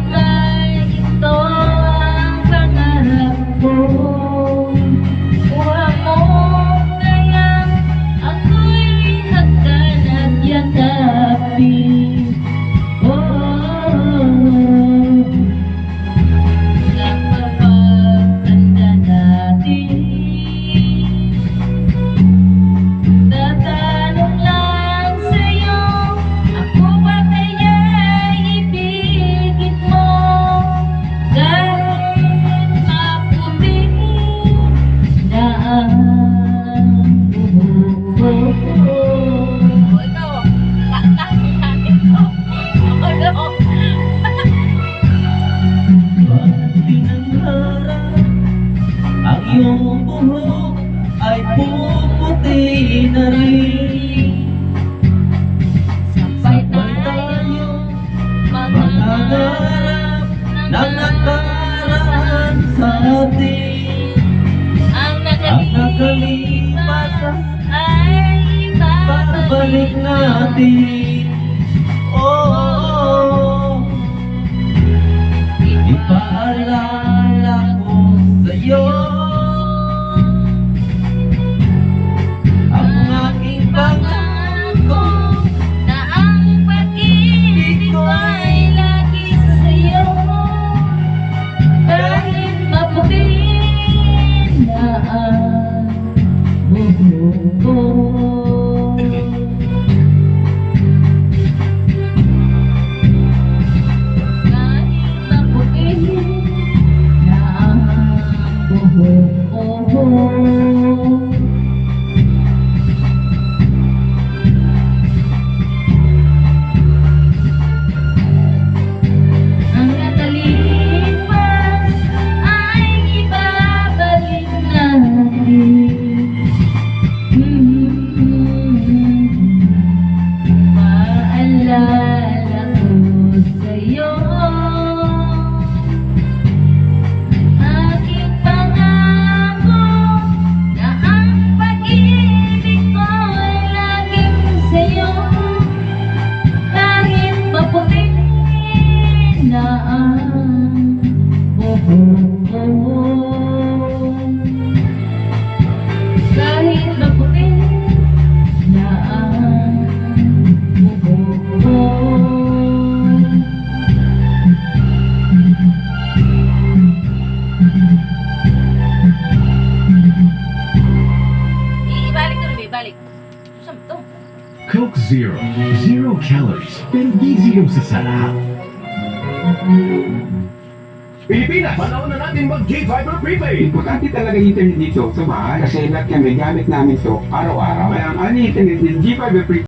Sabay ito ang pangarap ko. Kuha mo kaya ako'y hagdan at yakapin. Napapagtanda natin, tatanong lang sa'yo, ako ba kaya ibigin mo? Kahit maputi na ang buhok ko. Ito, tatanong natin to. Ano? Pinangarap ang iyong buhok ay puputi na rin. Sabay Sabay tayo tayo mangarap mangarap ng nakaraan sa atin. ang Ang nakalipas nakalipas ay babalik natin. Oh, ipaalala ko sa'yo ang aking pangako na ang pag-ibig ko ay lagi sa'yo. Kahit maputi na ang buhok ko. Kahit maputi na ang buhok ko. Ang nakalipas ay ibabalik natin. Paalala ko sa'yo aking pangako na ang pag-ibig ko ay laging sa'yo. Kahit maputi na ang buhok ko. Kahit maputi na ang buhok ko. Ibalik ko rin, ibalik. Saan to? Coke Zero. Zero calories, pero di zero sa sarap. Pilipinas, panahon na natin mag-G-Fiber Prepaid. Importante talaga yung internet dito sa bahay kasi lahat kami gamit namin to araw-araw. Kaya ang internet ng G5 Free